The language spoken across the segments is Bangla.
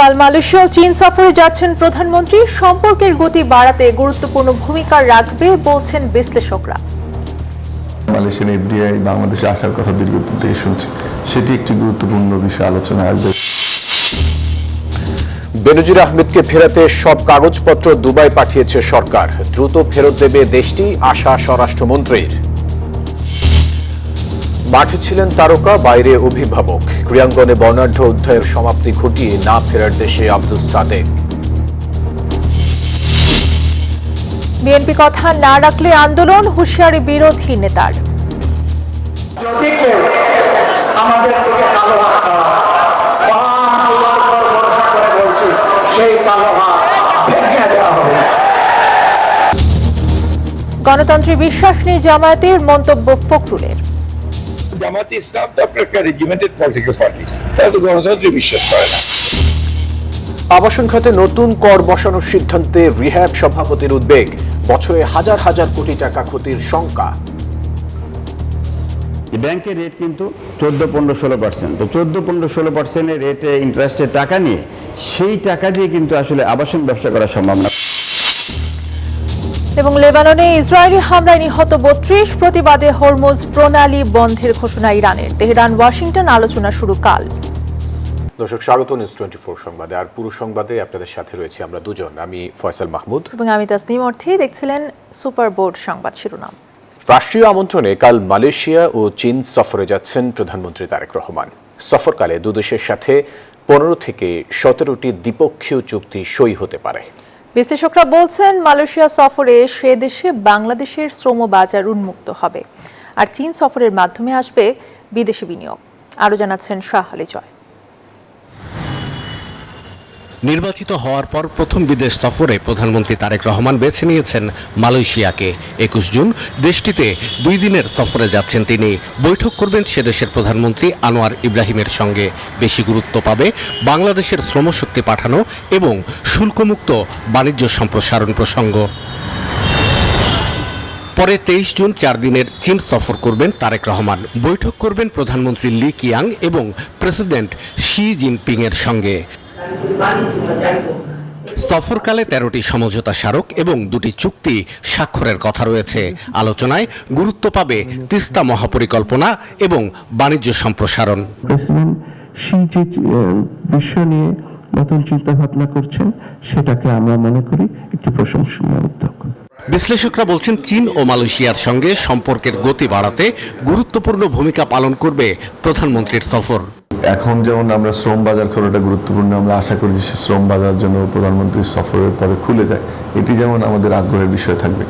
কাল মালয়েশিয়া ও চীন সফরে যাচ্ছেন প্রধানমন্ত্রী। সম্পর্কের গতি বাড়াতে গুরুত্বপূর্ণ ভূমিকা রাখবে বলছেন বিশ্লেষকরা। মালয়েশিয়ান এফডিআই বাংলাদেশে আসার কথা দীর্ঘদিন থেকে শুনছি, সেটি একটি গুরুত্বপূর্ণ বিষয় আলোচনায় আসবে। বেনজির আহমেদকে ফেরাতে সব কাগজপত্র দুবাই পাঠিয়েছে সরকার। দ্রুত ফেরত দেবে দেশটি, আশা স্বরাষ্ট্রমন্ত্রীর। মাঠে ছিলেন তারকা, বাইরে অভিভাবক। ক্রীড়াঙ্গনে বর্ণাঢ্য অধ্যায়ের সমাপ্তি ঘটিয়ে না ফেরার দেশে আব্দুস সাদেক। বিএনপি কথা না রাখলে আন্দোলন, হুঁশিয়ারি বিরোধী নেতার। যদি কেউ আমাদের দিকে কালো হাত আল্লাহর উপর ভরসা করে বলছি, সেই কালো হাত ভেঙে দেওয়া হবে। গণতন্ত্রে বিশ্বাস নেই জামায়াতের, মন্তব্য ফখরুলের। জামাতে ইসলাম তো আপনার একটা রেজিমেন্টেড পলিটিক্যাল পার্টি, তারা তো গণতন্ত্রে বিশ্বাস করে না। আবাসন খাতে নতুন কর বসানোর সিদ্ধান্তে রিহ্যাব সভাপতির উদ্বেগ। বছরে হাজার হাজার কোটি টাকা ক্ষতির শঙ্কা। ব্যাংকের রেট কিন্তু 14-15-16%। তো 14-15-16% রেটে ইন্টারেস্টের টাকা নিয়ে সেই টাকা দিয়ে কিন্তু আসলে আবাসন ব্যবসা করা সম্ভব না। এবং লেবাননে ইসরায়েলি হামলায় নিহত 32, প্রতিবাদে হরমুজ প্রণালী বন্ধের ঘোষণা ইরানের। তেহরান ওয়াশিংটন আলোচনা শুরু কাল। দর্শক, স্বাগত নিউজ 24 সংবাদে। আর পুরো সংবাদে আপনাদের সাথে রয়েছে আমরা দুজন, আমি ফয়সাল মাহমুদ এবং আমি তাসনিম অর্থী। দেখছিলেন সুপার বোর্ড সংবাদ শিরোনাম। রাষ্ট্রীয় আমন্ত্রণে কাল মালয়েশিয়া ও চীন সফরে যাচ্ছেন প্রধানমন্ত্রী তারেক রহমান। সফরকালে দুদেশের সাথে 15 থেকে 17টি দ্বিপক্ষীয় চুক্তি সই হতে পারে। বিশ্লেষকরা বলছেন, মালয়েশিয়া সফরে সে দেশে বাংলাদেশের শ্রম বাজার উন্মুক্ত হবে, আর চীন সফরের মাধ্যমে আসবে বিদেশি বিনিয়োগ। আরও জানাচ্ছেন শাহ আলী জয়। নির্বাচিত হওয়ার পর প্রথম বিদেশ সফরে প্রধানমন্ত্রী তারেক রহমান বেছে নিয়েছেন মালয়েশিয়াকে। 21 জুন দেশটিতে 2 দিনের সফরে যাচ্ছেন তিনি। বৈঠক করবেন সে দেশের প্রধানমন্ত্রী আনোয়ার ইব্রাহিমের সঙ্গে। বেশি গুরুত্ব পাবে বাংলাদেশের শ্রমশক্তি পাঠানো এবং শুল্কমুক্ত বাণিজ্য সম্প্রসারণ প্রসঙ্গ। পরে 23 জুন 4 দিনের চীন সফর করবেন তারেক রহমান। বৈঠক করবেন প্রধানমন্ত্রী লি কিয়াং এবং প্রেসিডেন্ট শি জিনপিং এর সঙ্গে। সফরকালে 13টি সমঝোতা স্মারক এবং 2টি চুক্তি স্বাক্ষরের কথা রয়েছে। আলোচনায় গুরুত্ব পাবে তিস্তা মহাপরিকল্পনা এবং বাণিজ্য সম্প্রসারণ। প্রেসিডেন্ট শি যে বিশ্ব নিয়ে নতুন চিন্তা ভাবনা করছেন, সেটাকে আমরা মনে করি একটি প্রশংসনীয় উদ্যোগ। বিশ্লেষকরা বলছেন, চীন ও মালয়েশিয়ার সঙ্গে সম্পর্কের গতি বাড়াতে গুরুত্বপূর্ণ ভূমিকা পালন করবে প্রধানমন্ত্রীর সফর। এখন যেমন আমরা শ্রম বাজার খোলাটা গুরুত্বপূর্ণ, আমরা আশা করি যে শ্রম বাজার যেন প্রধানমন্ত্রীর সফরের পরে খুলে যায়, এটি যেমন আমাদের আগ্রহের বিষয় থাকবে।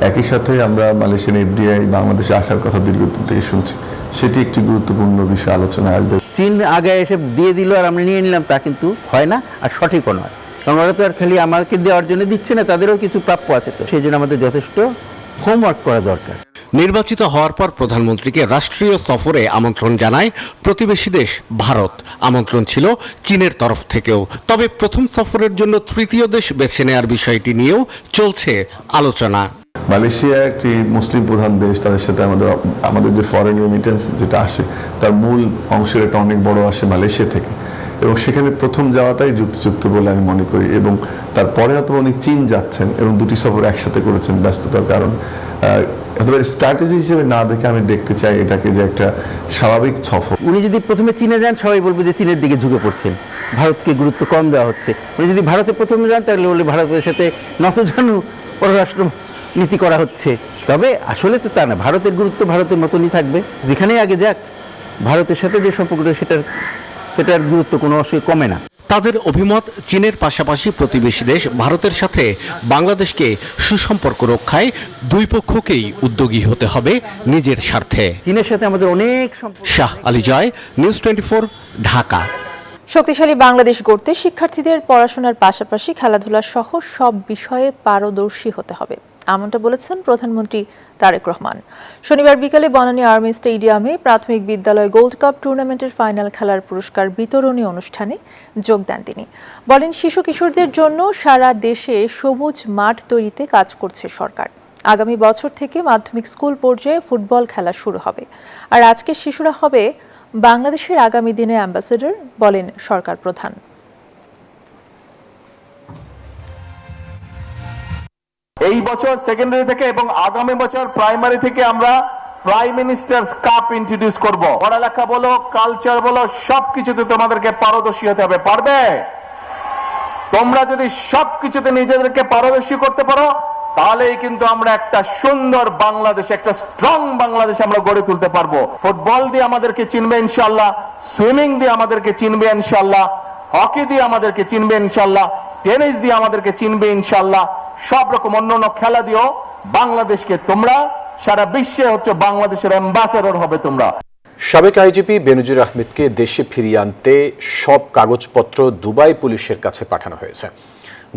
একই সাথে আমরা মালয়েশিয়ান এফডিআই বাংলাদেশে আসার কথা দীর্ঘদিন থেকে শুনছি, সেটি একটি গুরুত্বপূর্ণ বিষয় আলোচনায় আসবে। চীন আগে এসে দিয়ে দিল আর আমরা নিয়ে নিলাম, তা কিন্তু হয় না, আর সঠিকও নয়। কারণ ওরা তো আর খালি আমাকে দেওয়ার জন্য দিচ্ছে না, তাদেরও কিছু প্রাপ্য আছে। তো সেই জন্য আমাদের যথেষ্ট হোমওয়ার্ক করা দরকার। নির্বাচিত হওয়ার পর প্রধানমন্ত্রীকে রাষ্ট্রীয় সফরে আমন্ত্রণ জানায় প্রতিবেশী দেশ ভারত। আমন্ত্রণ ছিল চীনের তরফ থেকেও। তবে প্রথম সফরের জন্য তৃতীয় দেশ বেছে নেওয়ার বিষয়টি নিয়েও চলছে আলোচনা। মালয়েশিয়া একটি মুসলিম প্রধান দেশ, তাদের সাথে আমাদের যে ফরেন রেমিটেন্স যেটা আসে, তার মূল অংশের একটা অনেক বড় আসে মালয়েশিয়া থেকে, এবং সেখানে প্রথম যাওয়াটাই যুক্তিযুক্ত বলে আমি মনে করি। এবং তারপরে হয়তো উনি চীন যাচ্ছেন এবং 2টি সফর একসাথে করেছেন ব্যস্ততার কারণ। স্ট্র্যাটেজি হিসেবে না দেখে আমি দেখতে চাই এটাকে যে একটা স্বাভাবিক সফর। উনি যদি প্রথমে চীনে যান, সবাই বলবে যে চীনের দিকে ঝুঁকে পড়ছেন, ভারতকে গুরুত্ব কম দেওয়া হচ্ছে। উনি যদি ভারতে প্রথমে যান, তাহলে বলে ভারতের সাথে নতজানু পররাষ্ট্র নীতি করা হচ্ছে। তবে আসলে তো তা না, ভারতের গুরুত্ব ভারতের মতনই থাকবে। যেখানেই আগে যাক, ভারতের সাথে যে সম্পর্কটা সেটার গুরুত্ব কোনো অংশে কমে না। তাদের অভিমত, চীনের পাশাপাশি প্রতিবেশী দেশ ভারতের সাথে বাংলাদেশকে সুসম্পর্ক রক্ষায় দুই পক্ষকেই উদ্যোগী হতে হবে নিজের স্বার্থে। চীনের সাথে আমাদের অনেক শাহ আলী জয়, নিউজ 24, ঢাকা। শক্তিশালী বাংলাদেশ গড়তে শিক্ষার্থীদের পড়াশোনার পাশাপাশি খেলাধুলা সহ সব বিষয়ে পারদর্শী হতে হবে, এমনটা বলেছেন প্রধানমন্ত্রী তারেক রহমান। শনিবার বিকালে বনানী আর্মি স্টেডিয়ামে প্রাথমিক বিদ্যালয় গোল্ড কাপ টুর্নামেন্টের ফাইনাল খেলার পুরস্কার বিতরণী অনুষ্ঠানে যোগ দেন তিনি। বলেন, শিশু কিশোরদের জন্য সারা দেশে সবুজ মাঠ তৈরিতে কাজ করছে সরকার। আগামী বছর থেকে মাধ্যমিক স্কুল পর্যায়ে ফুটবল খেলা শুরু হবে, আর আজকের শিশুরা হবে বাংলাদেশের আগামী দিনে অ্যাম্বাসেডর, বলেন সরকার প্রধান। এই বছর সেকেন্ডারি থেকে এবং আগামী বছর প্রাইমারি থেকে আমরা প্রাইম মিনিস্টার্স কাপ ইন্ট্রোডিউস করব। পড়ালেখা বলো, কালচার বলো, সবকিছুতে তোমাদেরকে পারদর্শী হতে হবে। পারবে? তোমরা যদি সবকিছুতে নিজেদেরকে পারদর্শী করতে পারো, তাহলেই কিন্তু আমরা একটা সুন্দর বাংলাদেশ, একটা স্ট্রং বাংলাদেশ আমরা গড়ে তুলতে পারবো। ফুটবল দিয়ে আমাদেরকে চিনবে ইনশাল্লাহ, সুইমিং দিয়ে আমাদেরকে চিনবে ইনশাল্লাহ, হকি দিয়ে আমাদেরকে চিনবে ইনশাল্লাহ, টেনিস দিয়ে আমাদেরকে চিনবে ইনশাল্লাহ, সব রকম অন্যান্য খেলা দিয়েও বাংলাদেশকে তোমরা সারা বিশ্বে বাংলাদেশের অ্যাম্বাসেডর হবে তোমরা। সাবেক আইজিপি বেনজির আহমেদকে দেশে ফিরিয়ে আনতে সব কাগজপত্র দুবাই পুলিশের কাছে পাঠানো হয়েছে।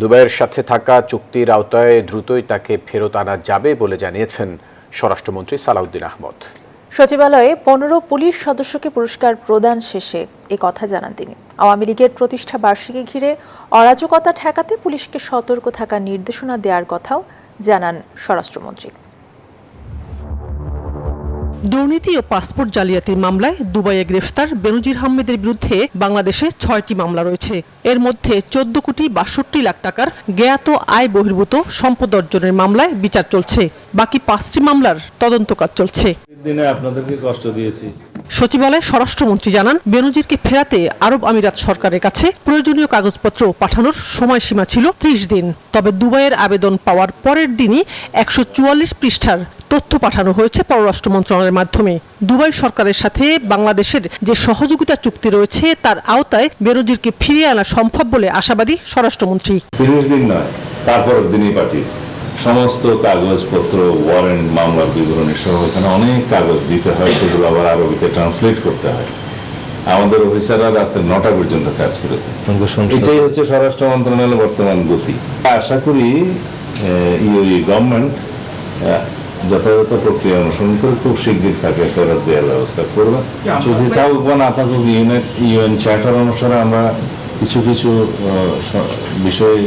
দুবাইয়ের সাথে থাকা চুক্তির আওতায় দ্রুতই তাকে ফেরত আনা যাবে বলে জানিয়েছেন স্বরাষ্ট্রমন্ত্রী সালাউদ্দিন আহমদ। সচিবালয়ে 15 পুলিশ সদস্যকে পুরস্কার প্রদান শেষে এ কথা জানান তিনি। আওয়ামী লীগের প্রতিষ্ঠা বার্ষিকী ঘিরে অরাজকতা ঠেকাতে পুলিশকে সতর্ক থাকার নির্দেশনা দেওয়ার কথাও জানান স্বরাষ্ট্রমন্ত্রী। দুর্নীতি ও পাসপোর্ট জালিয়াতির মামলায় দুবাইয়ে গ্রেফতার বেনজির আহমেদের বিরুদ্ধে বাংলাদেশে 6টি মামলা রয়েছে। এর মধ্যে 14 কোটি 62 লাখ টাকার জ্ঞাত আয় বহির্ভূত সম্পদ অর্জনের মামলায় বিচার চলছে। বাকি 5টি মামলার তদন্ত কাজ চলছে। আপনাদেরকে কষ্ট দিয়েছি। সচিবালয়ে স্বরাষ্ট্রমন্ত্রী জানান, বেনজিরকে ফেরাতে আরব আমিরাত সরকারের কাছে প্রয়োজনীয় কাগজপত্র পাঠানোর সময়সীমা ছিল 30 দিন। তবে দুবাইয়ের আবেদন পাওয়ার পরের দিনই 144 পৃষ্ঠার তথ্য পাঠানো হয়েছে পররাষ্ট্র মন্ত্রণালয়ের মাধ্যমে। দুবাই সরকারের সাথে বাংলাদেশের যে সহযোগিতা চুক্তি রয়েছে তার আওতায় বেনজিরকে ফিরিয়ে আনা সম্ভব বলে আশাবাদী স্বরাষ্ট্রমন্ত্রী। 30 দিন নয়, তারপরের দিনই পাঠিয়েছে সমস্ত কাগজপত্র, ওয়ারেন্ট, মামলার বিবরণী সহ এখানে অনেক কাগজ দিতে হয়, সেগুলো আবার আরবিতে ট্রান্সলেট করতে হয়। আমাদের অফিসাররা রাতে 9টা পর্যন্ত কাজ করেছে। এটাই হচ্ছে স্বরাষ্ট্র মন্ত্রণালয়ের বর্তমান গতি। আশা করি গভর্নমেন্ট যথাযথ প্রক্রিয়া অনুসরণ করে খুব শীঘ্রই তাকে ফেরত দেওয়ার ব্যবস্থা করবে। যদি থাকুক বা না থাকুক, ইউএন চার্টার অনুসারে আমরা কিছু কিছু বিষয়ে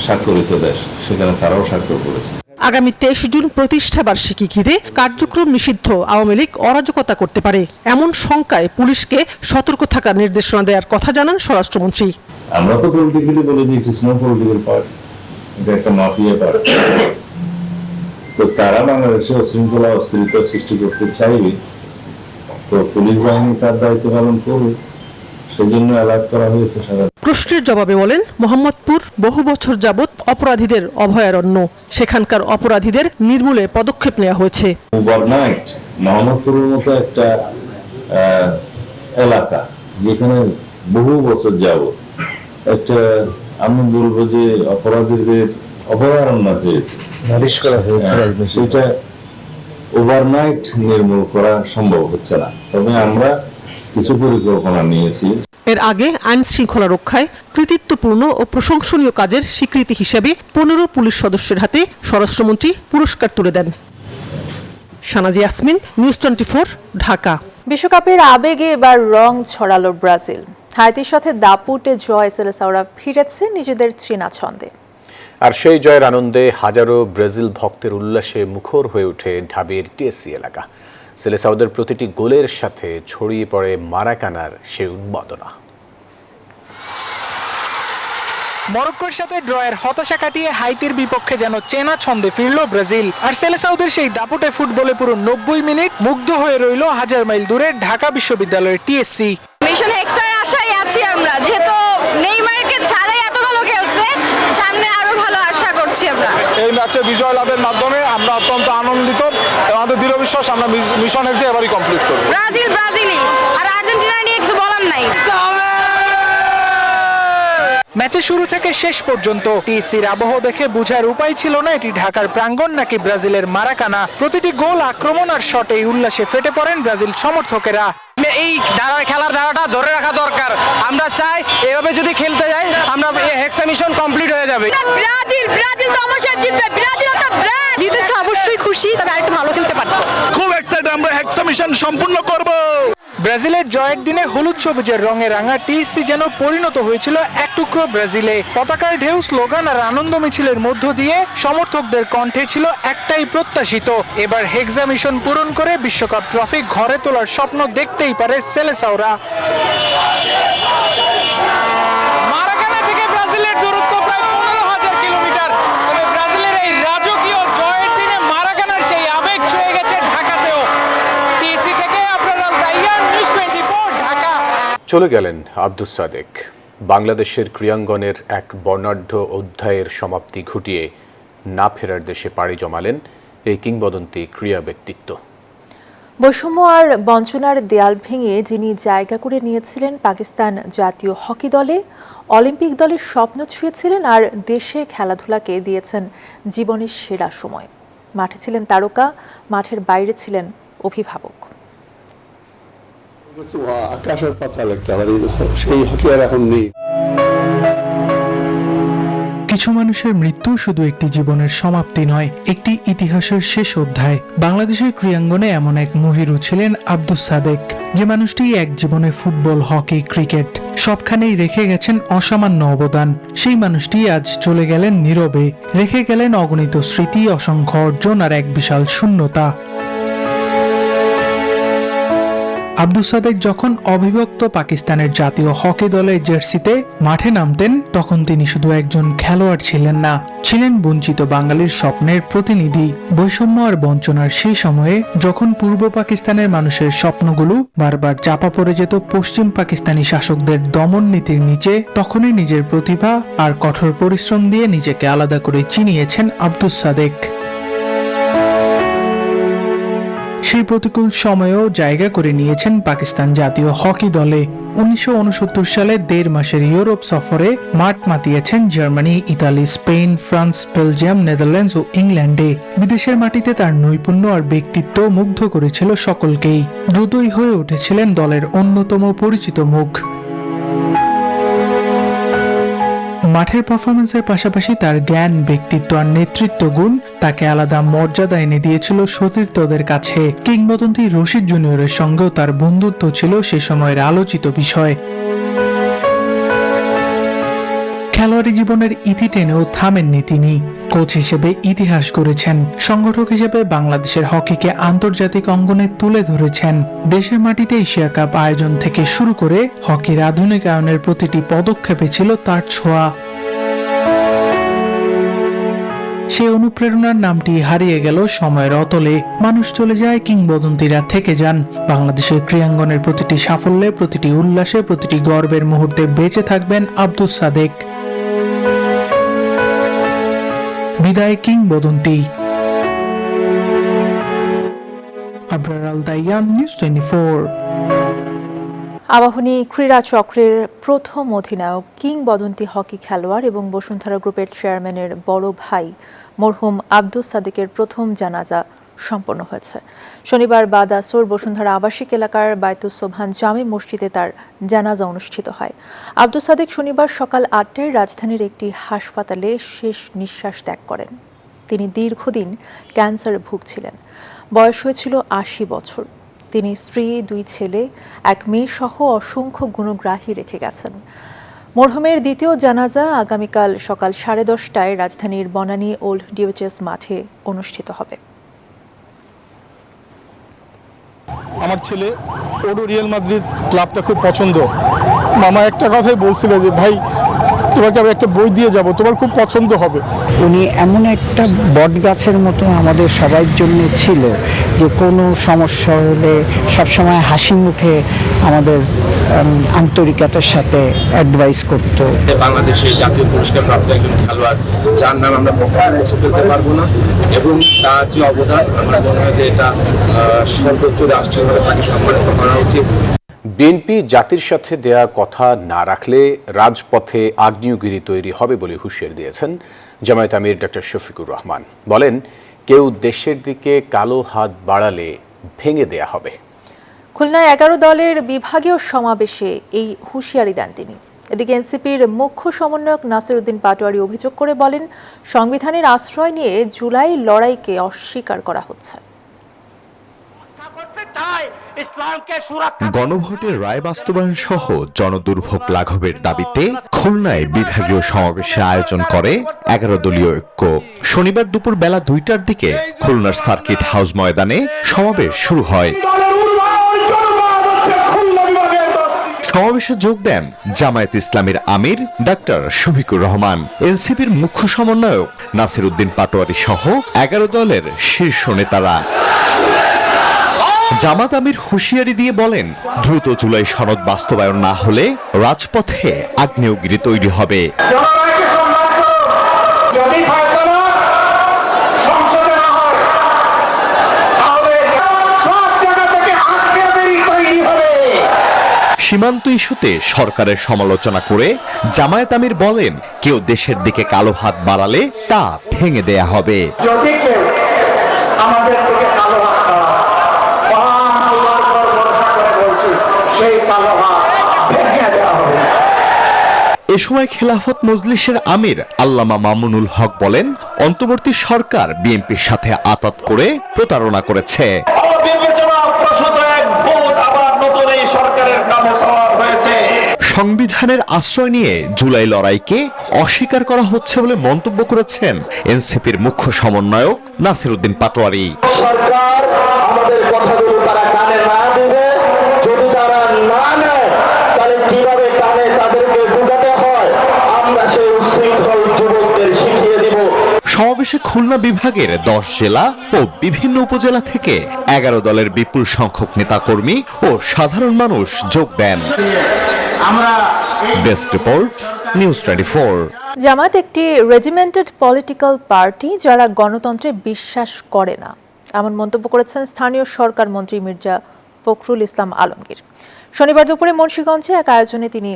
স্বাক্ষরিত দেশ, সেখানে তারাও স্বাক্ষর করেছে। আগামী 23 জুন প্রতিষ্ঠা বার্ষিকী ঘিরে কার্যক্রম নিষিদ্ধ আওয়ামী লীগ অরাজকতা করতে পারে এমন শঙ্কায় পুলিশকে সতর্ক থাকার নির্দেশনা দেওয়ার কথা জানান স্বরাষ্ট্রমন্ত্রী। আমরা তো পলিটিক্যালি বলে যে it is no political party, এটা একটা মাফিয়া পার্টি। তো তারা বাংলাদেশে শৃঙ্খলা অস্থিরতা সৃষ্টি করতে চাইবে, তো পুলিশ বাহিনী তার দায়িত্ব পালন করবে, সেজন্য অ্যালার্ট করা হয়েছে। প্রশ্নের জবাবে বলেন, মোহাম্মদপুর বহু বছর যাবৎ অপরাধীদের অভয়ারণ্য, সেখানকার অপরাধীদের নির্মূলে পদক্ষেপ নেওয়া হয়েছে। ওভারনাইট মোহাম্মদপুরের মতো একটা এলাকা যেখানে বহু বছর যাবৎ একটা, আমি বলবো যে অপরাধীদের অভয়ারণ্য হয়েছে, সেটা ওভারনাইট নির্মূল করা সম্ভব হচ্ছে না। তবে আমরা কিছু পরিকল্পনা নিয়েছি। এর আগে আইন শৃঙ্খলা রক্ষায় কৃতিত্বপূর্ণ ও প্রশংসনীয় কাজের স্বীকৃতি হিসেবে 15 পুলিশ সদস্যের হাতে স্বরাষ্ট্রমন্ত্রী পুরস্কার তুলে দেন। শানাজি ইয়াসমিন, নিউজ 24, ঢাকা। বিশ্বকাপের আবেগে এবার রং ছড়ালো ব্রাজিল। হাইতির সাথে দাপুটে জয়, সেলেসাওরা ফিরেছে নিজেদের চেনা ছন্দে। আর সেই জয়ের আনন্দে হাজারো ব্রাজিল ভক্তের উল্লাসে মুখর হয়ে ওঠে ঢাবির টিএসসি এলাকা। সেলেসাওদের প্রতিটি গোলের সাথে ছড়িয়ে পড়ে মারাকানার সেই উন্মাদনা। মরক্কোর সাথে ড্রয়ের হতাশা কাটিয়ে হাইতির বিপক্ষে যেন চেনা ছন্দে ফিরল ব্রাজিল। আর সেলেসাওদের সেই দাপুটে ফুটবলে পুরো 90 মিনিট মুগ্ধ হয়ে রইল হাজার মাইল দূরে ঢাকা বিশ্ববিদ্যালয়ের টিএসসি। মিশন এক্সের আশায় আছি আমরা, যেহেতু নেইমারকে ছাড়াই এত ভালো খেলছে, সামনে আরো ভালো আশা করছি আমরা। এই ম্যাচে বিজয় লাভের মাধ্যমে আমরা অত্যন্ত আনন্দিত। আমাদের দৃঢ় বিশ্বাস আমরা মিশন এক্স এবারই কমপ্লিট করব। ব্রাজিলই, আর আর্জেন্টিনা নিয়ে কিছু বলার নাই। ম্যাচের শুরু থেকে শেষ পর্যন্ত টিএসসির আবহ দেখে বোঝার উপায় ছিল না এটি ঢাকার প্রাঙ্গণ নাকি ব্রাজিলের মারাকানা। প্রতিটি গোল, আক্রমণ আর শটে উল্লাসে ফেটে পড়েন ব্রাজিল সমর্থকেরা। এই খেলার ধারাটা ধরে রাখা দরকার। আমরা চাই এভাবে যদি খেলতে যাই আমরা হেক্সা মিশন কমপ্লিট হয়ে যাবে। ব্রাজিল তো অবশ্যই জিতবে, ব্রাজিল তো ব্র্যান্ড জিতেছে, অবশ্যই খুশি, তবে আরেকটু ভালো খেলতে পারতো। খুব এক্সাইটেড, আমরা হেক্সা মিশন সম্পূর্ণ করব। ব্রাজিলের জয়ের দিনে হলুদ সবুজের রঙে রাঙা টিএসসি যেন পরিণত হয়েছিল এক টুকরো ব্রাজিলে। পতাকার ঢেউ, স্লোগান আর আনন্দ মিছিলের মধ্য দিয়ে সমর্থকদের কণ্ঠে ছিল একটাই প্রত্যাশিত, এবার হেক্সা মিশন পূরণ করে বিশ্বকাপ ট্রফি ঘরে তোলার স্বপ্ন দেখতেই পারে সেলেসাওরা। মারাকানা থেকে ব্রাজিলের দূরত্ব প্রায় 15,000 কিলোমিটার। তবে ব্রাজিলের এই রাজকীয় চলে গেলেন আব্দুস সাদেক। বাংলাদেশের ক্রীড়াঙ্গনের এক বর্ণাঢ্য অধ্যায়ের সমাপ্তি ঘটিয়ে না ফেরার দেশে পাড়ি জমালেন এই কিংবদন্তি ক্রীড়া ব্যক্তিত্ব। বৈষম্য আর বঞ্চনার দেয়াল ভেঙে যিনি জায়গা করে নিয়েছিলেন পাকিস্তান জাতীয় হকি দলে, অলিম্পিক দলের স্বপ্ন ছুঁয়েছিলেন আর দেশের খেলাধুলাকে দিয়েছেন জীবনের সেরা সময়। মাঠে ছিলেন তারকা, মাঠের বাইরে ছিলেন অভিভাবক। আকাশের পাতাল একটা, সেই হকি আর এখন নেই। কিছু মানুষের মৃত্যু শুধু একটি জীবনের সমাপ্তি নয়, একটি ইতিহাসের শেষ অধ্যায়। বাংলাদেশের ক্রীড়াঙ্গনে এমন এক মহিরু ছিলেন আব্দুস সাদেক, যে মানুষটি এক জীবনে ফুটবল, হকি, ক্রিকেট সবখানেই রেখে গেছেন অসামান্য অবদান। সেই মানুষটি আজ চলে গেলেন নীরবে, রেখে গেলেন অগণিত স্মৃতি, অসংখ্য অর্জন আর এক বিশাল শূন্যতা। আব্দুস সাদেক যখন অবিভক্ত পাকিস্তানের জাতীয় হকি দলের জার্সিতে মাঠে নামতেন, তখন তিনি শুধু একজন খেলোয়াড় ছিলেন না, ছিলেন বঞ্চিত বাঙালির স্বপ্নের প্রতিনিধি। বৈষম্য আর বঞ্চনার সেই সময়ে যখন পূর্ব পাকিস্তানের মানুষের স্বপ্নগুলো বারবার চাপা পড়ে যেত পশ্চিম পাকিস্তানি শাসকদের দমন নীতির নিচে, তখনই নিজের প্রতিভা আর কঠোর পরিশ্রম দিয়ে নিজেকে আলাদা করে চিনিয়েছেন আব্দুস সাদেক। সেই প্রতিকূল সময়েও জায়গা করে নিয়েছেন পাকিস্তান জাতীয় হকি দলে। 1969 সালে 1.5 মাসের ইউরোপ সফরে মাঠ মাতিয়েছেন Germany, Italy, Spain, France, Belgium, Netherlands ও ইংল্যান্ডে। বিদেশের মাটিতে তার নৈপুণ্য আর ব্যক্তিত্ব মুগ্ধ করেছিল সকলকেই। দ্রুতই হয়ে উঠেছিলেন দলের অন্যতম পরিচিত মুখ। মাঠের পারফরমেন্সের পাশাপাশি তার জ্ঞান, ব্যক্তিত্ব আর নেতৃত্ব গুণ তাকে আলাদা মর্যাদা এনে দিয়েছিল সতীর্থদের কাছে। কিংবদন্তি রশিদ জুনিয়রের সঙ্গেও তার বন্ধুত্ব ছিল সে সময়ের আলোচিত বিষয়। খেলোয়াড়ি জীবনের ইতি টেনেও থামেননি তিনি। কোচ হিসেবে ইতিহাস গড়েছেন, সংগঠক হিসেবে বাংলাদেশের হকিকে আন্তর্জাতিক অঙ্গনে তুলে ধরেছেন। দেশের মাটিতে এশিয়া কাপ আয়োজন থেকে শুরু করে হকির আধুনিকায়নের প্রতিটি পদক্ষেপে ছিল তার ছোঁয়া। সেই অনুপ্রেরণার নামটি হারিয়ে গেল সময়ের অতলে। মানুষ চলে যায়, কিংবদন্তিরা থেকে যান। বাংলাদেশের ক্রীড়াঙ্গনের প্রতিটি সাফল্যে, প্রতিটি উল্লাসে, প্রতিটি গর্বের মুহূর্তে বেঁচে থাকবেন আব্দুস সাদেক। বিদায় কিংবদন্তি। আবরার আল দাইয়ান, নিউজ 24। আবাহনী ক্রীড়া চক্রের প্রথম অধিনায়ক, কিংবদন্তি হকি খেলোয়াড় এবং বসুন্ধরা গ্রুপের চেয়ারম্যানের বড় ভাই মরহুম আব্দুস সাদেকের প্রথম জানাজা সম্পন্ন হয়েছে। শনিবার বাদ আসর বসুন্ধরা আবাসিক এলাকার বায়তুস সোবহান জামে মসজিদে তার জানাজা অনুষ্ঠিত হয়। আব্দুস সাদেক শনিবার সকাল 8টায় রাজধানীর একটি হাসপাতালে শেষ নিঃশ্বাস ত্যাগ করেন। তিনি দীর্ঘদিন ক্যান্সারে ভুগছিলেন। বয়স হয়েছিল 80 বছর। তিনি স্ত্রী, 2 ছেলে, 1 মেয়ে সহ অসংখ্য গুণগ্রাহী রেখে গেছেন। মরহুমের দ্বিতীয় জানাজা আগামীকাল সকাল 10:30টায় রাজধানীর বনানী ওল্ড ডিওএইচএস মাঠে অনুষ্ঠিত হবে। আমার ছেলে ওরও রিয়াল মাদ্রিদ ক্লাবটা খুব পছন্দ। মামা একটা কথাই বলছিল যে ভাই, তোমাকে আমি একটা বই দিয়ে যাব, তোমার খুব পছন্দ হবে। উনি এমন একটা বট গাছের মতো আমাদের সবার জন্য ছিল, যে কোনো সমস্যা হলে সবসময় হাসি মুখে আমাদের আন্তরিকতার সাথে অ্যাডভাইস করতো। বাংলাদেশে জাতীয় পুরস্কার প্রাপ্ত একজন খেলোয়াড়, যার নাম আমরা কখনো মুছে ফেলতে পারবো না, এবং তার যে অবদান, আমার মনে হয় যে এটা সর্বোচ্চ রাষ্ট্রীয়ভাবে তাকে সম্মানিত করা উচিত। বিএনপি জাতির সাথে দেয়া কথা না রাখলে রাজপথে আগ্নেয়গিরি তৈরি হবে বলে হুঁশিয়ার দিয়েছেন জামায়াত আমির ডক্টর শফিকুর রহমান। বলেন, কেউ দেশের দিকে কালো হাত বাড়ালে ভেঙে দেয়া হবে। খুলনায় 11 দলের বিভাগীয় সমাবেশে এই হুঁশিয়ারি দেন তিনি। এদিকে এনসিপির মুখ্য সমন্বয়ক নাসির উদ্দিন পাটোয়ারি অভিযোগ করে বলেন, সংবিধানের আশ্রয় নিয়ে জুলাই লড়াইকে অস্বীকার করা হচ্ছে। গণভোটের রায় বাস্তবায়ন সহ জনদুর্ভোগ লাঘবের দাবিতে খুলনায় বিভাগীয় সমাবেশের আয়োজন করে 11 দলীয় ঐক্য। শনিবার দুপুর বেলা 2টার দিকে খুলনার সার্কিট হাউস ময়দানে সমাবেশ শুরু হয়। সমাবেশে যোগ দেন জামায়াত ইসলামীর আমির ডক্টর শফিকুর রহমান, এনসিপির মুখ্য সমন্বয়ক নাসির উদ্দিন পাটোয়ারি সহ 11 দলের শীর্ষ নেতারা। জামাত আমির হুঁশিয়ারি দিয়ে বলেন, দ্রুত জুলাই সনদ বাস্তবায়ন না হলে রাজপথে আগ্নেয়গিরি তৈরি হবে। সীমান্ত ইস্যুতে সরকারের সমালোচনা করে জামায়াত আমির বলেন, কেউ দেশের দিকে কালো হাত বাড়ালে তা ভেঙে দেয়া হবে। যদি কেউ আমাদের দিকে কালো হাত আল্লাহর উপর ভরসা করে বলছি, সেই কালো হাত ভেঙে দেওয়া হবে। এ সময় খেলাফত মজলিসের আমির আল্লামা মামুনুল হক বলেন, অন্তর্বর্তী সরকার বিএনপির সাথে আতাত করে প্রতারণা করেছে। সংবিধানের আশ্রয় নিয়ে জুলাই লড়াইকে অস্বীকার করা হচ্ছে বলে মন্তব্য করেছেন এনসিপির মুখ্য সমন্বয়ক নাসির উদ্দিন পাটোয়ারি। সরকার আমাদের কথাগুলো তারা কানে না দিবে, যদি তারা না নেয় তাহলে কিভাবে কানে তাদেরকে ঢুকাতে হয় আমরা সেই উশৃঙ্খল যুবকদের শিখিয়ে দিব। সমাবেশে খুলনা বিভাগের 10 জেলা ও বিভিন্ন উপজেলা থেকে 11 দলের বিপুল সংখ্যক নেতাকর্মী ও সাধারণ মানুষ যোগ দেন। Desk report, news 24। জামাত একটি রেজিমেন্টেড পলিটিক্যাল পার্টি যারা গণতন্ত্রে বিশ্বাস করে না, এমন মন্তব্য করেছেন স্থানীয় সরকার মন্ত্রী মির্জা ফখরুল ইসলাম আলমগীর। শনিবার দুপুরে মুন্সিগঞ্জে এক আয়োজনে তিনি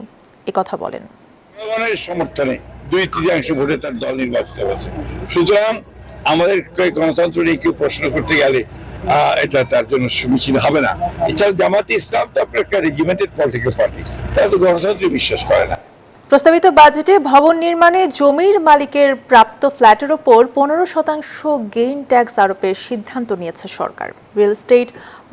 একথা বলেন। জনগণের সমর্থনে 2/3 ভোটে তার দল নির্বাচিত হয়েছে, সুতরাং আমাদের গণতন্ত্র নিয়ে কেউ প্রশ্ন করতে গেলে এটা তার জন্য সমীচীন হবে না। এছাড়া জামাতে ইসলাম তো আপনার একটা রেজিমেন্টেড পলিটিক্যাল পার্টি, তারা তো গণতন্ত্রে বিশ্বাস করে না। প্রস্তাবিত বাজেটে ভবন নির্মাণে জমির মালিকের প্রাপ্ত ফ্ল্যাটের ওপর 15% গেইন ট্যাক্স আরোপের সিদ্ধান্ত নিয়েছে সরকার। রিয়েল এস্টেট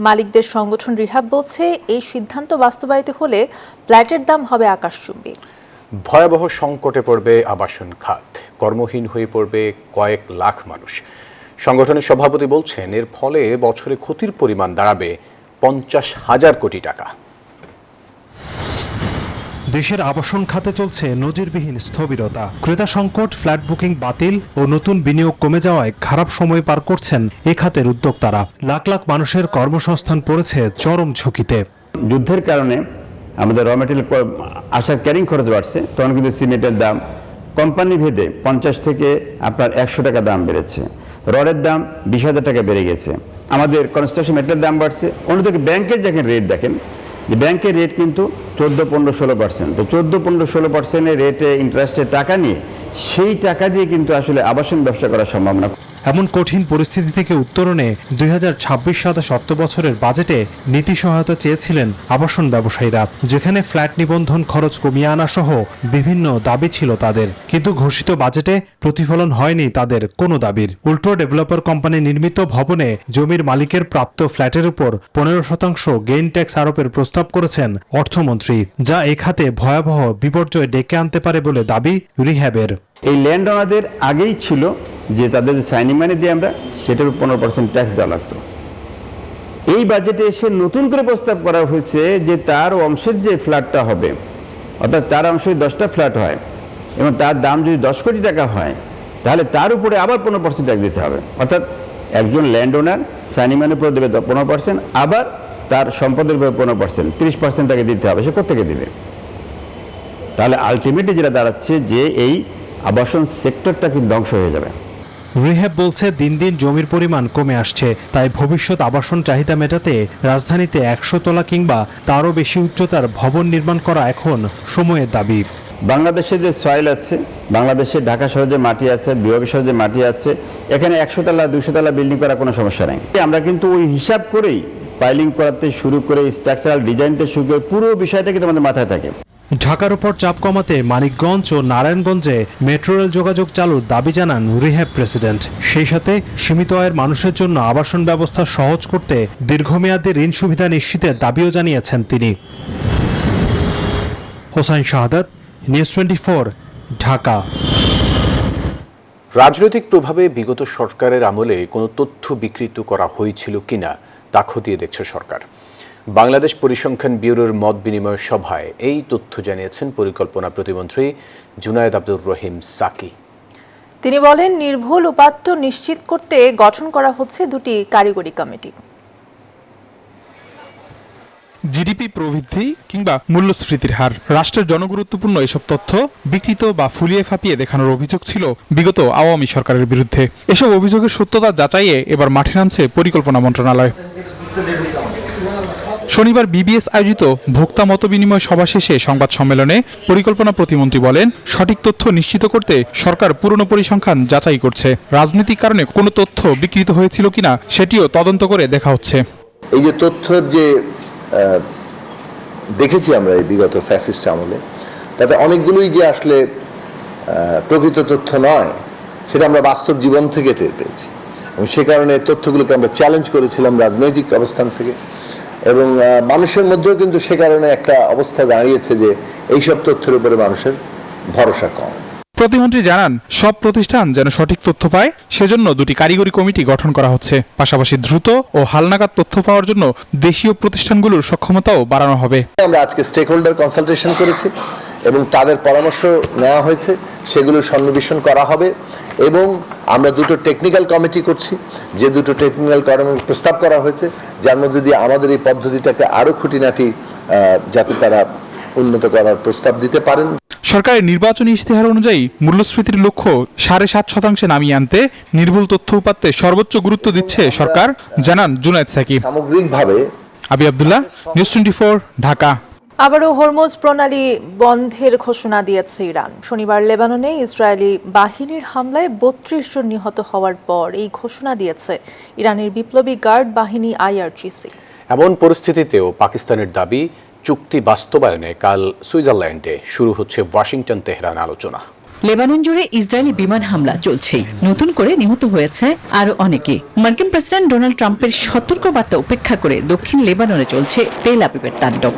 মালিকদের সংগঠন রিহাব বলছে, এই সিদ্ধান্ত বাস্তবায়িত হলে ফ্ল্যাটের দাম হবে আকাশচুম্বী। ভয়াবহ সংকটে পড়বে আবাসন খাত, কর্মহীন হয়ে পড়বে কয়েক লাখ মানুষ। সংগঠনের সভাপতি বলছেন, এর ফলে বছরে ক্ষতির পরিমাণ দাঁড়াবে 50,000 কোটি টাকা। দেশের আবাসন খাতে চলছে নজিরবিহীন স্থবিরতা। ক্রেতা সংকট, ফ্ল্যাট বুকিং বাতিল ও নতুন বিনিয়োগ কমে যাওয়ায় খারাপ সময় পার করছেন এ খাতের উদ্যোক্তারা। লাখ লাখ মানুষের কর্মসংস্থান পড়েছে চরম ঝুঁকিতে। যুদ্ধের কারণে আমাদের র মেটেরিয়াল আসার ক্যারিং খরচ বাড়ছে, তখন কিন্তু সিমেন্টের দাম কোম্পানি ভেদে 50 থেকে আপনার 100 টাকা দাম বেড়েছে। রডের দাম 20,000 টাকা বেড়ে গেছে। আমাদের কনস্ট্রাকশন মেটেরিয়াল দাম বাড়ছে। অন্যদিকে ব্যাংকের যখন রেট দেখেন, যে ব্যাংকের রেট কিন্তু 14-15-16%। তো 14-15-16% রেটে ইন্টারেস্টের টাকা নিয়ে সেই টাকা দিয়ে কিন্তু আসলে আবাসন ব্যবসা করা সম্ভব না। এমন কঠিন পরিস্থিতি থেকে উত্তরণে 2026-27 অর্থ বছরের বাজেটে নীতি সহায়তা চেয়েছিলেন আবাসন ব্যবসায়ীরা, যেখানে ফ্ল্যাট নিবন্ধন খরচ কমিয়ে আনা সহ বিভিন্ন দাবি ছিল তাদের। কিন্তু ঘোষিত বাজেটে প্রতিফলন হয়নি তাদের কোনো দাবির। উল্টো ডেভেলপার কোম্পানি নির্মিত ভবনে জমির মালিকের প্রাপ্ত ফ্ল্যাটের উপর 15% গেইন ট্যাক্স আরোপের প্রস্তাব করেছেন অর্থমন্ত্রী, যা এ খাতে ভয়াবহ বিপর্যয় ডেকে আনতে পারে বলে দাবি রিহ্যাবের। এই ল্যান্ড ওনারদের আগেই ছিল যে তাদের যে সাইনিং মানি দিয়ে আমরা সেটার 15% ট্যাক্স দেওয়া লাগতো। এই বাজেটে এসে নতুন করে প্রস্তাব করা হয়েছে যে তার অংশের যে ফ্ল্যাটটা হবে, অর্থাৎ তার অংশে 10টা ফ্ল্যাট হয় এবং তার দাম যদি 10 কোটি টাকা হয়, তাহলে তার উপরে আবার 15% ট্যাক্স দিতে হবে। অর্থাৎ একজন ল্যান্ড ওনার সাইনিং মানির উপরে দেবে 15%, আবার তার সম্পদের উপরে 15%, 30% তাকে দিতে হবে। সে কোত্থেকে দিবে? তাহলে আলটিমেটলি যেটা দাঁড়াচ্ছে যে এই আবাসন সেক্টরটা কিন্তু ধ্বংস হয়ে যাবে। রিহ্যাব বলছে, দিন দিন জমির পরিমাণ কমে আসছে, তাই ভবিষ্যৎ আবাসন চাহিদা মেটাতে রাজধানীতে 100 তলা কিংবা তারও বেশি উচ্চতার ভবন নির্মাণ করা এখন সময়ের দাবি। বাংলাদেশে যে সয়েল আছে, বাংলাদেশে ঢাকা শহরে যে মাটি আছে, বিভাগ শহরে যে মাটি আছে, এখানে 100 তলা 200 তলা বিল্ডিং করার কোনো সমস্যা নেই। আমরা কিন্তু ওই হিসাব করেই পাইলিং করাতে শুরু করে স্ট্রাকচারাল ডিজাইনতে শুরু করে পুরো বিষয়টা কিন্তু আমাদের মাথায় থাকে। ঢাকার উপর চাপ কমাতে মানিকগঞ্জ ও নারায়ণগঞ্জে মেট্রো রেল যোগাযোগ চালুর দাবি জানান রিহ্যাব প্রেসিডেন্ট। সেই সাথে সীমিত আয়ের মানুষের জন্য আবাসন ব্যবস্থা সহজ করতে দীর্ঘমেয়াদী ঋণ সুবিধা নিশ্চিতের দাবিও জানিয়েছেন তিনি। হোসাইন শাহাদাত, নিউজ 24, ঢাকা। রাজনৈতিক প্রভাবে বিগত সরকারের আমলে কোনো তথ্য বিকৃত করা হয়েছিল কিনা তা খতিয়ে দেখছে সরকার। বাংলাদেশ পরিসংখ্যান ব্যুরোর মত বিনিময় সভায় এই তথ্য জানিয়েছেন পরিকল্পনা প্রতিমন্ত্রী জুনায়েদ আব্দুর রহিম সাকি। তিনি বলেন, নির্ভুল উপাত্ত নিশ্চিত করতে গঠন করা হচ্ছে 2টি কারিগরি কমিটি। জিডিপি প্রবৃদ্ধি কিংবা মূল্যস্ফীতির হার। রাষ্ট্রের জনগুরুত্বপূর্ণ এসব তথ্য বিকৃত বা ফুলিয়ে ফাঁপিয়ে দেখানোর অভিযোগ ছিল বিগত আওয়ামী সরকারের বিরুদ্ধে। এসব অভিযোগের সত্যতা যাচাইয়ে এবার মাঠে নামছে পরিকল্পনা মন্ত্রণালয়। শনিবার বিবিএস আয়োজিত ভোক্তা মতবিনিময় সভা শেষে সংবাদ সম্মেলনে পরিকল্পনা প্রতিমন্ত্রী বলেন, সঠিক তথ্য নিশ্চিত করতে সরকার পুরনো পরিসংখ্যান যাচাই করছে। রাজনৈতিক কারণে কোনো তথ্য বিকৃত হয়েছিল কিনা সেটিও তদন্ত করে দেখা হচ্ছে। এই যে তথ্যের যে দেখেছি আমরা এই বিগত ফ্যাসিস্ট আমলে, তাতে অনেকগুলোই যে আসলে প্রকৃত তথ্য নয় সেটা আমরা বাস্তব জীবন থেকে টের পেয়েছি, এবং সে কারণে তথ্যগুলোকে আমরা চ্যালেঞ্জ করেছিলাম রাজনৈতিক অবস্থান থেকে, এবং মানুষের মধ্যেও কিন্তু সে কারণে একটা অবস্থা দাঁড়িয়েছে যে এইসব তথ্যের উপরে মানুষের ভরসা কম। প্রতিমন্ত্রী জানান, সব প্রতিষ্ঠান যেন সঠিক তথ্য পায় সেজন্য দুটি কারিগরি কমিটি গঠন করা হচ্ছে। পাশাপাশি দ্রুত ও হালনাগাদ তথ্য পাওয়ার জন্য দেশীয় প্রতিষ্ঠানগুলোর সক্ষমতাও বাড়ানো হবে। আমরা আজকে স্টেক হোল্ডার কনসালটেশন করেছি এবং তাদের পরামর্শ নেওয়া হয়েছে, সেগুলো সন্নিবেশন করা হবে, এবং আমরা দুটো টেকনিক্যাল কমিটি করছি, যে দুটো টেকনিক্যাল কমিটি প্রস্তাব করা হয়েছে, যার মধ্যে দিয়ে আমাদের এই পদ্ধতিটাকে আরো খুঁটিনাটি যাতে তারা উন্নত করার প্রস্তাব দিতে পারেন। সরকারের নির্বাচনী ইশতেহার অনুযায়ী মূল্যস্ফীতির লক্ষ্য 7.5% নামিয়ে আনতে নির্ভুল তথ্য উপাত্তে সর্বোচ্চ গুরুত্ব দিচ্ছে সরকার, জানান জুনায়েদ সাকিব। সামগ্রিকভাবে আবি আব্দুল্লাহ, নিউজ 24, ঢাকা। আবারও হরমুজ প্রণালী বন্ধের ঘোষণা দিয়েছে ইরান। শনিবার লেবাননে ইসরায়েলি বাহিনীর হামলায় 32 জন নিহত হওয়ার পর এই ঘোষণা দিয়েছে ইরানের বিপ্লবী গার্ড বাহিনী IRGC। এমন পরিস্থিতিতেও পাকিস্তানের দাবি, চুক্তি বাস্তবায়নে কাল সুইজারল্যান্ডে শুরু হচ্ছে ওয়াশিংটন তেহরান আলোচনা। লেবানন জুড়ে ইসরায়েলি বিমান হামলা চলছেই, নতুন করে নিহত হয়েছে আরো অনেকে। মার্কিন প্রেসিডেন্ট ডোনাল্ড ট্রাম্পের সতর্কবার্তা উপেক্ষা করে দক্ষিণ লেবাননে চলছে তেল আবিবের তাণ্ডব।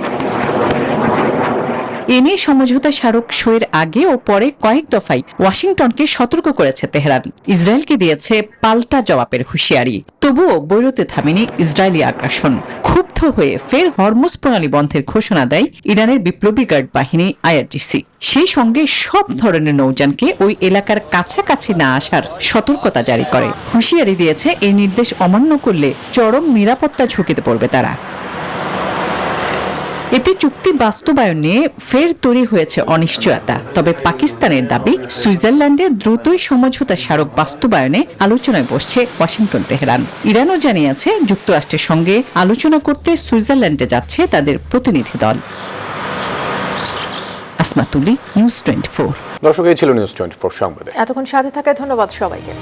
এ নিয়ে সমঝোতা স্মারক সইয়ের আগে ও পরে কয়েক দফায় ওয়াশিংটনকে সতর্ক করেছে তেহরান। ইসরায়েলকে দিয়েছে পাল্টা জবাবের হুঁশিয়ারি। তবুও বৈরুতে থামেনি ইসরায়েলি আগ্রাসন। ক্ষুব্ধ হয়ে ফের হরমুজ প্রণালী বন্ধের ঘোষণা দেয় ইরানের বিপ্লবী গার্ড বাহিনী IRGC। সেই সঙ্গে সব ধরনের নৌযানকে ওই এলাকার কাছাকাছি না আসার সতর্কতা জারি করে। হুঁশিয়ারি দিয়েছে এই নির্দেশ অমান্য করলে চরম নিরাপত্তা ঝুঁকিতে পড়বে তারা। এতে চুক্তি বাস্তবায়ন নিয়ে ফের তৈরি হয়েছে অনিশ্চয়তা। তবে পাকিস্তানের দাবি, সুইজারল্যান্ডে দ্রুতই সমঝোতা স্মারক বাস্তবায়নে আলোচনায় বসছে ওয়াশিংটন তেহরান। ইরানও জানিয়েছে যুক্তরাষ্ট্রের সঙ্গে আলোচনা করতে সুইজারল্যান্ডে যাচ্ছে তাদের প্রতিনিধি দল। আসমাতুলি, নিউজ 24। দর্শক, এই ছিল নিউজ 24 সংবাদে। এতক্ষণ সাথে থাকায় ধন্যবাদ সবাইকে।